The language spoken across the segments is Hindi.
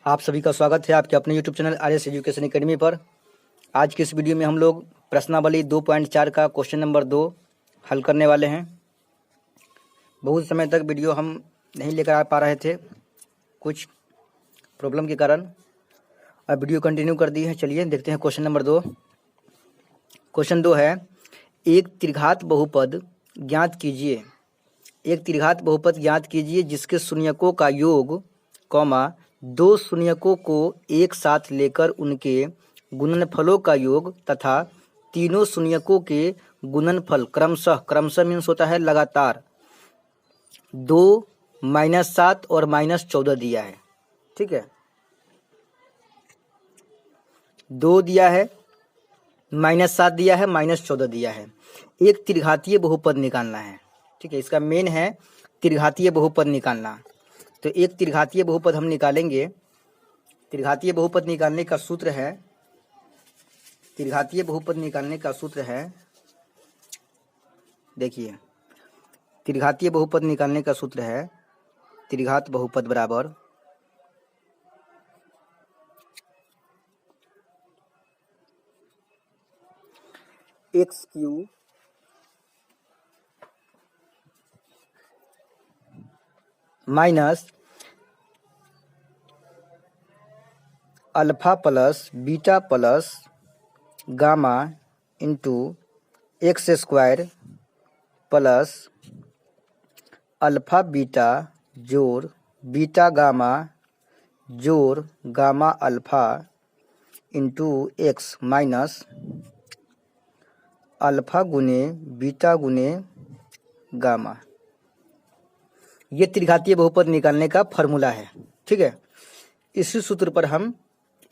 आप सभी का स्वागत है आपके अपने YouTube channel RS education academy पर। आज के इस वीडियो में हम लोग प्रश्नावली 2.4 का क्वेश्चन नंबर 2 हल करने वाले हैं। बहुत समय तक वीडियो हम नहीं लेकर आ पा रहे थे कुछ प्रॉब्लम के कारण, अब वीडियो कंटिन्यू कर दी है। चलिए देखते हैं क्वेश्चन नंबर 2। क्वेश्चन 2 है, एक त्रिघात बहुपद ज्ञात कीजिए। एक त्रिघात बहुपद ज्ञात कीजिए जिसके शून्यकों का योग कॉमा दो शून्यकों को एक साथ लेकर उनके गुणनफलों का योग तथा तीनों शून्यकों के गुणनफल क्रमशः मीन्स होता है लगातार 2, -7 और -14 दिया है। ठीक है, 2 दिया है, -7 दिया है, -14 दिया है। एक त्रिघातीय बहुपद निकालना है। ठीक है, इसका मेन है त्रिघातीय बहुपद निकालना। तो एक त्रिघातीय बहुपद हम निकालेंगे। त्रिघातीय बहुपद निकालने का सूत्र है, त्रिघातीय बहुपद निकालने का सूत्र है, देखिए त्रिघातीय बहुपद निकालने का सूत्र है त्रिघात बहुपद बराबर x³ minus alpha plus beta plus gamma into x² plus alpha beta जोड़ बीटा गामा जोड़ gamma alpha into x minus alpha गुने बीटा गुने गामा। ये त्रिघातीय बहुपद निकालने का फॉर्मूला है। ठीक है, इसी सूत्र पर हम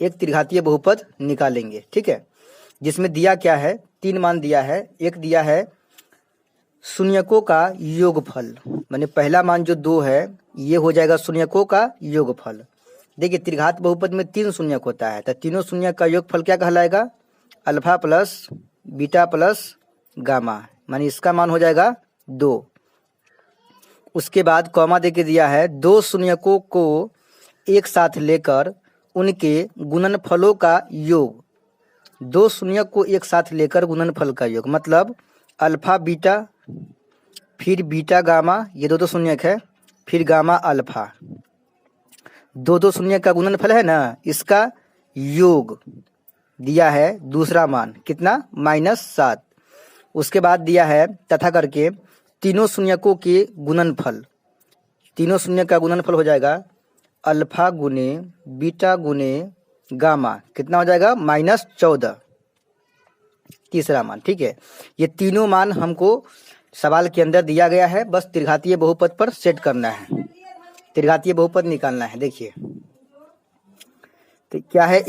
एक त्रिघातीय बहुपद निकालेंगे। ठीक है, जिसमें दिया क्या है, 3 मान दिया है। एक दिया है शून्यकों का योगफल, माने पहला मान जो 2 है ये हो जाएगा शून्यकों का योगफल। देखिए त्रिघात बहुपद में 3 शून्यक होता है, तो तीनों शून्यक का योगफल क्या कहलाएगा, alpha plus beta plus gamma, माने इसका मान हो जाएगा 2। उसके बाद कॉमा देके दिया है 2 शून्यकों को एक साथ लेकर उनके गुणनफलों का योग। 2 शून्यक को एक साथ लेकर गुणनफल का योग मतलब अल्फा बीटा फिर बीटा गामा, ये 2 शून्यक है, फिर गामा अल्फा, 2 शून्यक का गुणनफल है ना, इसका योग दिया है दूसरा मान कितना, -7। उसके बाद दिया है तथा करके तीनों शून्यकों के गुणनफल, तीनों शून्यक का गुणनफल हो जाएगा अल्फा गुने बीटा गुने गामा, कितना हो जाएगा, -14 तीसरा मान। ठीक है, ये तीनों मान हमको सवाल के अंदर दिया गया है, बस त्रिघातीय बहुपद पर सेट करना है, त्रिघातीय बहुपद निकालना है। देखिए तो क्या है,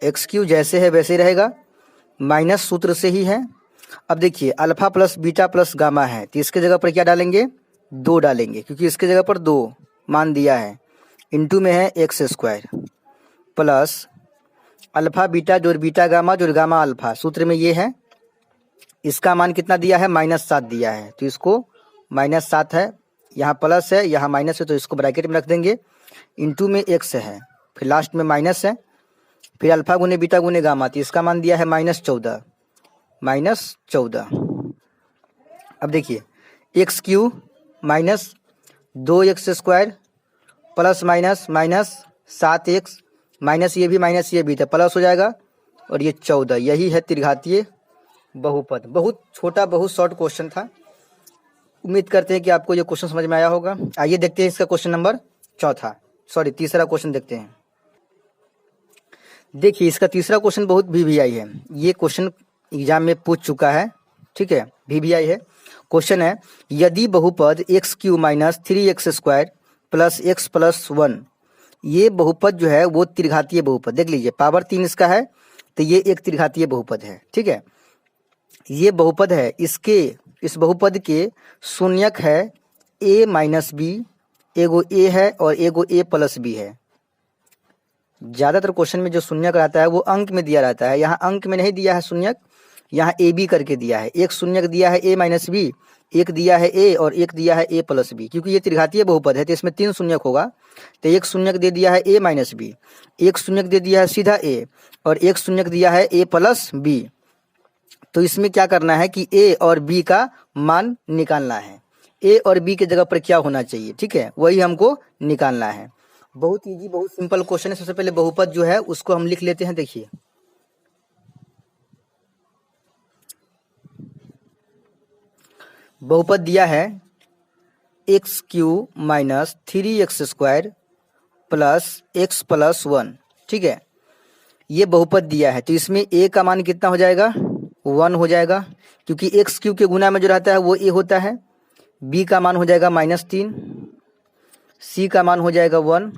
x³ जैसे है वैसे रहेगा, माइनस सूत्र से ही है। अब देखिए alpha plus beta plus gamma है, तो इसके जगह पर क्या डालेंगे, 2 डालेंगे, क्योंकि इसके जगह पर 2 मान दिया है। इंटू में है x² प्लस अल्फा बीटा जोड़ बीटा गामा जोड़ गामा अल्फा, सूत्र में ये है। इसका मान कितना दिया है, -7 दिया है, तो इसको -7 है, यहाँ प्लस है यहाँ माइनस है, तो इसको ब्रैकेट में रख देंगे। इंटू में x है, फिर लास्ट में माइनस है, फिर अल्फा गुने बीटा गुने गामा, तो इसका मान दिया है -14। अब देखिए x³ minus 2x² plus minus minus 7x minus ये भी तो प्लस हो जाएगा, और ये 14, यही है त्रिघातीय बहुपद। बहुत छोटा बहुत शॉर्ट क्वेश्चन था, उम्मीद करते हैं कि आपको ये क्वेश्चन समझ में आया होगा। आइए देखते हैं इसका क्वेश्चन नंबर तीसरा क्वेश्चन देखते हैं। देखिए इसका तीसरा क्वेश्चन बहुत VVI है, ये क्वेश्चन एग्जाम में पूछ चुका है। ठीक है, VVI है। क्वेश्चन है, यदि बहुपद x³ minus 3x² plus x plus 1, ये बहुपद जो है वो त्रिघातीय बहुपद, देख लीजिए पावर 3 इसका है, तो ये एक त्रिघातीय बहुपद है। ठीक है, ये बहुपद है, इस बहुपद के शून्यक है a माइनस b, एगो a है और एगो a प्लस b है। ज्यादातर क्वेश्चन में जो शून्यक रहता है वो अंक में दिया रहता है, यहाँ अंक में नहीं दिया है शून्यक, यहाँ AB करके दिया है। एक शून्यक दिया है a माइनस b, एक दिया है ए और एक दिया है ए प्लस बी, क्योंकि ये त्रिघातीय बहुपद है तो इसमें 3 शून्यक होगा, तो एक शून्यक दे दिया है ए माइनस बी, एक शून्यक दे दिया है सीधा ए और एक शून्यक दिया है ए प्लस बी। तो इसमें क्या करना है कि ए और बी का मान निकालना है, ए और बी के जगह पर क्या होना चाहिए, ठीक है, वही हमको निकालना है। बहुत इजी, बहुत सिंपल क्वेश्चन है। सबसे पहले बहुपद जो है उसको हम लिख लेते हैं। देखिए बहुपद दिया है x Q minus 3x² plus x plus 1, ठीक है, ये बहुपद दिया है। तो इसमें ए का मान कितना हो जाएगा, 1 हो जाएगा, क्योंकि एक्स क्यू के गुना में जो रहता है वो ए होता है। बी का मान हो जाएगा -3, सी का मान हो जाएगा 1,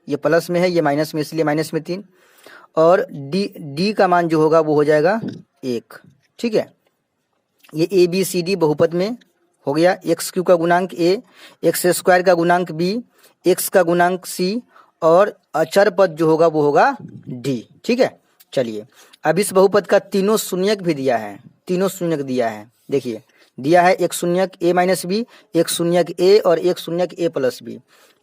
ये प्लस में है ये माइनस में, इसलिए माइनस में 3, और डी का मान जो होगा वो हो जाएगा 1, ठीक है। ये ए बी सी डी बहुपद में हो गया। एक्स क्यू का गुणांक ए, एक्स स्क्वायर का गुणांक बी, एक्स का गुणांक सी और अचर पद जो होगा वो होगा डी, ठीक है। चलिए अब इस बहुपद का तीनों शून्यक भी दिया है, तीनों शून्यक दिया है। देखिए दिया है एक शून्यक ए माइनस बी, एक शून्यक ए और एक शून्यक ए प्लस बी।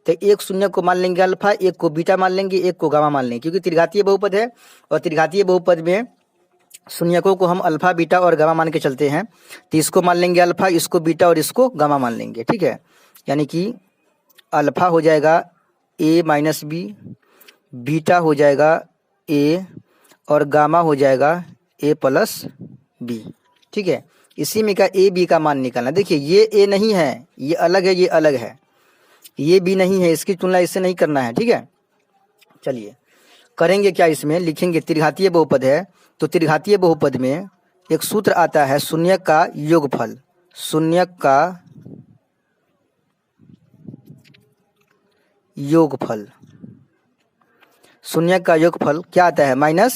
तो एक शून्यक को मान लेंगे अल्फा, एक को बीटा मान लेंगे, एक को गामा मान लेंगे, क्योंकि त्रिघातीय बहुपद है और त्रिघातीय बहुपद में शून्यकों को हम अल्फा बीटा और गामा मान के चलते हैं। तो इसको मान लेंगे अल्फा, इसको बीटा और इसको गामा मान लेंगे, ठीक है। यानी कि अल्फा हो जाएगा ए माइनस बी, बीटा हो जाएगा ए और गामा हो जाएगा ए प्लस बी, ठीक है। इसी में का ए बी का मान निकालना। देखिए ये ए नहीं है, ये अलग है, ये अलग है, ये बी नहीं है, इसकी तुलना इससे नहीं करना है, ठीक है। चलिए करेंगे क्या, इसमें लिखेंगे त्रिघातीय बहुपद है तो त्रिघातीय बहुपद में एक सूत्र आता है शून्यक का योगफल। शून्यक का योगफल, शून्यक का योगफल क्या आता है, -b/a,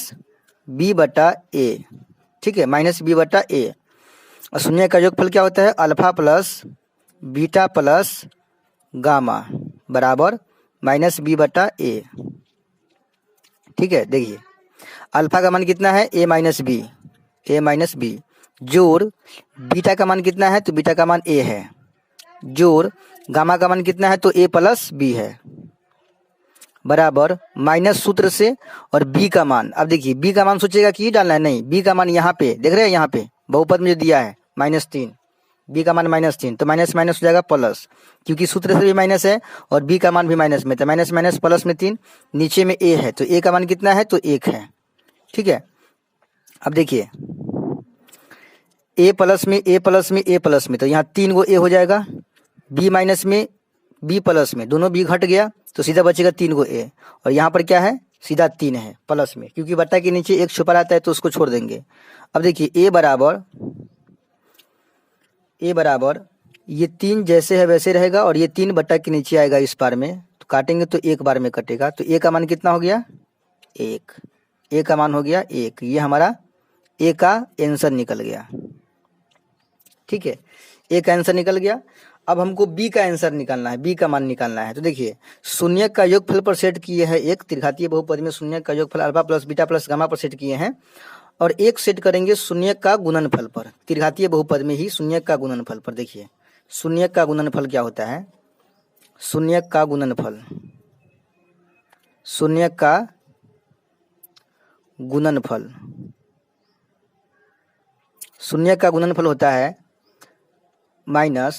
ठीक है, -b/a। और शून्यक का योगफल क्या होता है, alpha plus beta plus gamma बराबर -b/a, ठीक है। देखिए अल्फा का मान कितना है, a माइनस बी, जोड़ बीटा का मान कितना है, तो बीटा का मान a है, जोड़ गामा का मान कितना है, तो a प्लस बी है, बराबर माइनस सूत्र से और b का मान। अब देखिए b का मान सोचेगा कि ये डालना है, नहीं, b का मान यहाँ पे देख रहे हैं, यहाँ पे बहुपद में जो दिया है -3, b का मान -3, तो माइनस माइनस हो जाएगा प्लस, क्योंकि सूत्र से भी माइनस है और b का मान भी माइनस में, तो माइनस माइनस प्लस में 3, नीचे में a है तो a का मान कितना है, तो 1 है, ठीक है। अब देखिए a प्लस में a प्लस में a प्लस में, तो यहाँ 3 गो a हो जाएगा, b माइनस में b प्लस में, दोनों b घट गया तो सीधा बचेगा 3 गो a, और यहाँ पर क्या है, सीधा 3 है प्लस में, क्योंकि बट्टा के नीचे एक छुपा रहता है तो उसको छोड़ देंगे। अब देखिए a बराबर ये 3 जैसे है वैसे रहेगा और ये 3 बट्टा के नीचे आएगा इस बार में, तो काटेंगे तो एक बार में कटेगा, तो a का मान कितना हो गया, 1, a का मान हो गया 1, ये हमारा a का आंसर निकल गया, ठीक है, a का आंसर निकल गया। अब हमको b का आंसर निकालना है, b का मान निकालना है। तो देखिए शून्यक का योगफल पर सेट किए हैं, एक त्रिघातीय बहुपद में शून्यक का योगफल alpha plus beta plus gamma पर सेट किए हैं, और एक सेट करेंगे शून्यक का गुणनफल पर, त्रिघातीय बहुपद में ही शून्यक का गुणनफल पर। देखिए शून्यक का गुणनफल क्या होता है, शून्यक का गुणनफल, शून्यक का गुणनफल, शून्यक का गुणनफल होता है -d/a,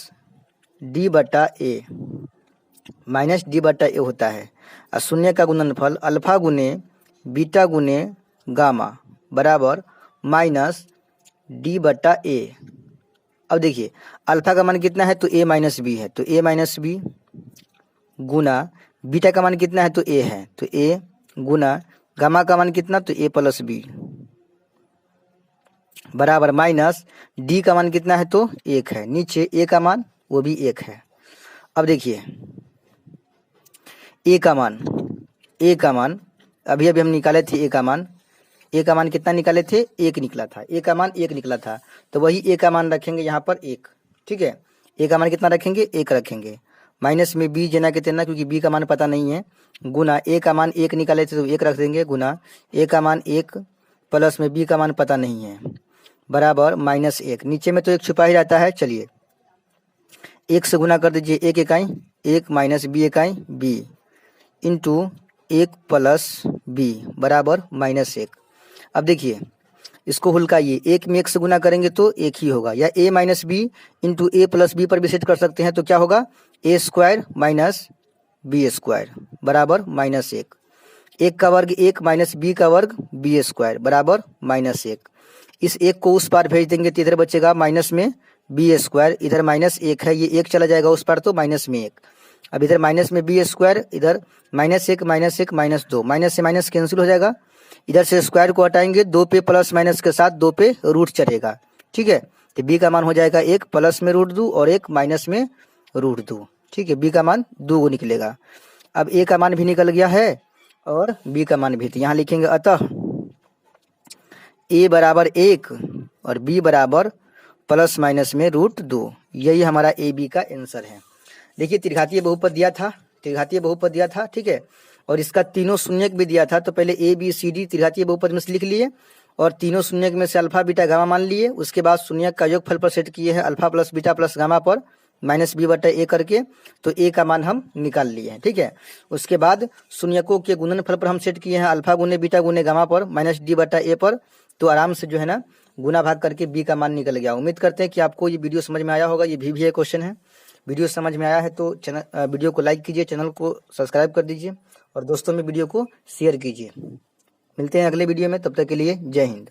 -d/a होता है। और शून्य का गुणनफल अल्फा गुने बीटा गुने गामा बराबर -d/a। अब देखिए अल्फा का मान कितना है, तो a माइनस बी है, तो a माइनस बी गुना बीटा का मान कितना है, तो a है, तो a गुना गामा का मान कितना, तो a प्लस बी बराबर माइनस डी का मान कितना है, तो 1 है, नीचे a का मान वो भी 1 है। अब देखिए a का मान अभी हम निकाले थे, a का मान कितना निकाले थे, 1 निकला था, a का मान 1 निकला था, तो वही a का मान रखेंगे यहाँ पर 1, ठीक है। a का मान कितना रखेंगे, 1 रखेंगे, माइनस में b जना के तेना, क्योंकि b का मान पता नहीं है, गुना a का मान 1 निकाले थे तो 1 रख देंगे, गुना a का मान 1 प्लस में b का मान पता नहीं है बराबर -1, नीचे में तो 1 छुपा ही रहता है। चलिए एक से गुना कर दीजिए, एक इकाई एक माइनस बी इकाई बी इंटू एक प्लस बी बराबर माइनस एक। अब देखिए इसको हुलकाइए, एक में एक से गुना करेंगे तो एक ही होगा, या ए माइनस बी इंटू ए प्लस बी पर भी सेट कर सकते हैं, तो क्या होगा ए स्क्वायर माइनस बी स्क्वायर बराबर माइनस एक। एक का वर्ग एक माइनस बी का वर्ग बी स्क्वायर बराबर माइनस एक। इस एक को उस पार भेज देंगे तो इधर बचेगा माइनस में बी स्क्वायर, इधर माइनस एक है, ये एक चला जाएगा उस पार तो माइनस में एक। अब इधर माइनस में बी स्क्वायर, इधर माइनस एक माइनस दो, माइनस से माइनस कैंसिल हो जाएगा, इधर से स्क्वायर को हटाएंगे, दो पे प्लस माइनस के साथ दो पे रूट चढ़ेगा, ठीक है। तो बी का मान हो जाएगा एक प्लस में रूट दो और एक माइनस में रूट दो, ठीक है। बी का मान 2 निकलेगा। अब ए का मान भी निकल गया है और बी का मान भी, तो यहाँ लिखेंगे अतः ए बराबर 1 और बी बराबर प्लस माइनस में रूट 2। यही हमारा ए बी का आंसर है। देखिए त्रिघातीय बहुपद दिया था, ठीक है, और इसका तीनों शून्यक भी दिया था। तो पहले ए बी सी डी त्रिघातीय बहुपद में से लिख लिए और तीनों शून्यक में से अल्फा बीटा गामा मान लिए। उसके बाद शून्यक का योगफल पर सेट किए हैं alpha plus beta plus gamma पर माइनस बी बटा ए करके, तो ए का मान हम निकाल लिए हैं, ठीक है। उसके बाद शून्यकों के गुणनफल पर हम सेट किए हैं अल्फा गुने बीटा गुने गामा पर माइनस डी बटा ए पर, तो आराम से जो है ना गुना भाग करके बी का मान निकल गया। उम्मीद करते हैं कि आपको ये वीडियो समझ में आया होगा। ये भी एक क्वेश्चन है। वीडियो समझ में आया है तो चैनल वीडियो को लाइक कीजिए, चैनल को सब्सक्राइब कर दीजिए और दोस्तों में वीडियो को शेयर कीजिए। मिलते हैं अगले वीडियो में, तब तक के लिए जय हिंद।